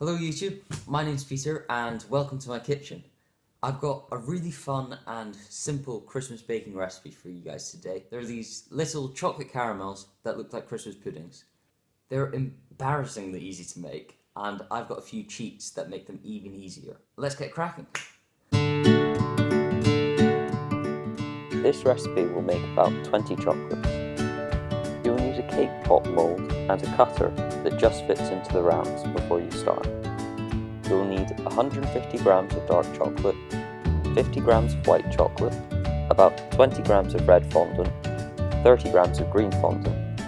Hello YouTube, my name's Peter and welcome to my kitchen. I've got a really fun and simple Christmas baking recipe for you guys today. There are these little chocolate caramels that look like Christmas puddings. They're embarrassingly easy to make and I've got a few cheats that make them even easier. Let's get cracking. This recipe will make about 20 chocolates. You will need a cake pop mould and a cutter that just fits into the rounds before you start. You will need 150 grams of dark chocolate, 50 grams of white chocolate, about 20 grams of red fondant, 30 grams of green fondant,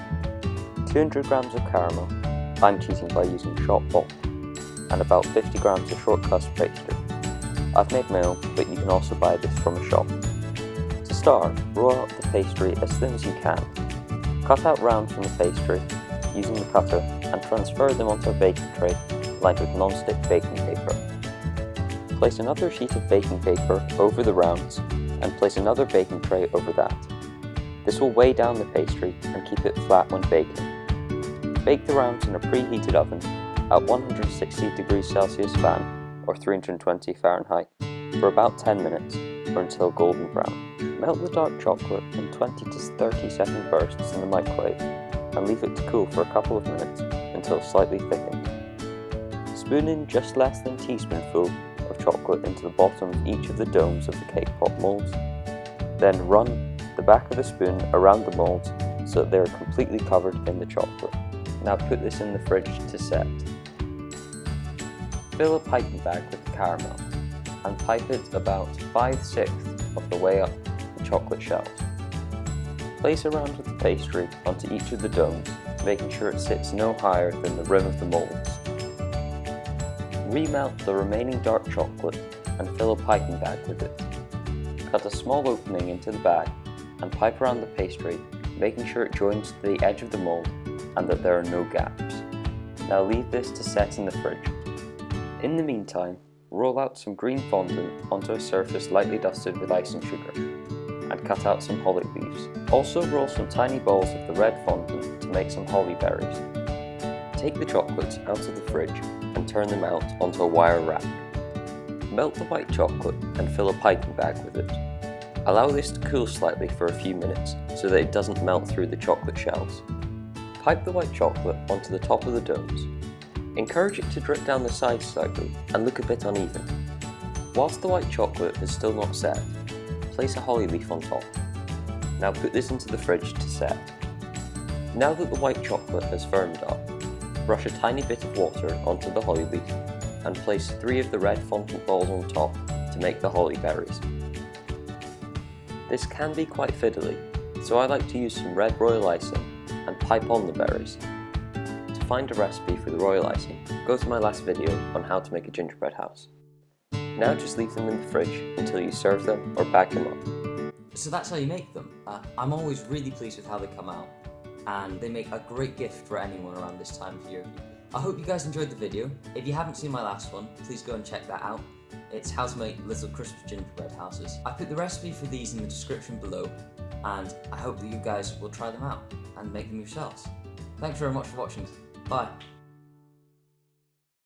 200 grams of caramel, I'm cheating by using shot pop, and about 50 grams of shortcrust pastry. I've made my own, but you can also buy this from a shop. To start, roll out the pastry as thin as you can. Cut out rounds from the pastry using the cutter and transfer them onto a baking tray lined with non-stick baking paper. Place another sheet of baking paper over the rounds and place another baking tray over that. This will weigh down the pastry and keep it flat when baking. Bake the rounds in a preheated oven at 160 degrees Celsius fan or 320 Fahrenheit for about 10 minutes or until golden brown. Melt the dark chocolate in 20 to 30 second bursts in the microwave and leave it to cool for a couple of minutes until slightly thickened. Spoon in just less than a teaspoonful of chocolate into the bottom of each of the domes of the cake pop molds. Then run the back of the spoon around the molds so that they are completely covered in the chocolate. Now put this in the fridge to set. Fill a piping bag with the caramel and pipe it about 5/6 of the way up the chocolate shells. Place a round of the pastry onto each of the domes, making sure it sits no higher than the rim of the molds. Remelt the remaining dark chocolate and fill a piping bag with it. Cut a small opening into the bag and pipe around the pastry, making sure it joins to the edge of the mold and that there are no gaps. Now leave this to set in the fridge. In the meantime, roll out some green fondant onto a surface lightly dusted with icing sugar and cut out some holly leaves. Also roll some tiny balls of the red fondant to make some holly berries. Take the chocolates out of the fridge and turn them out onto a wire rack. Melt the white chocolate and fill a piping bag with it. Allow this to cool slightly for a few minutes so that it doesn't melt through the chocolate shells. Pipe the white chocolate onto the top of the domes. Encourage it to drip down the sides slightly and look a bit uneven. Whilst the white chocolate is still not set, place a holly leaf on top. Now put this into the fridge to set. Now that the white chocolate has firmed up, brush a tiny bit of water onto the holly leaf and place 3 of the red fondant balls on top to make the holly berries. This can be quite fiddly, so I like to use some red royal icing and pipe on the berries. To find a recipe for the royal icing, go to my last video on how to make a gingerbread house. Now just leave them in the fridge until you serve them or bag them up. So that's how you make them. I'm always really pleased with how they come out and they make a great gift for anyone around this time of year. I hope you guys enjoyed the video. If you haven't seen my last one, please go and check that out. It's how to make little Christmas gingerbread houses. I put the recipe for these in the description below and I hope that you guys will try them out and make them yourselves. Thanks very much for watching. Bye.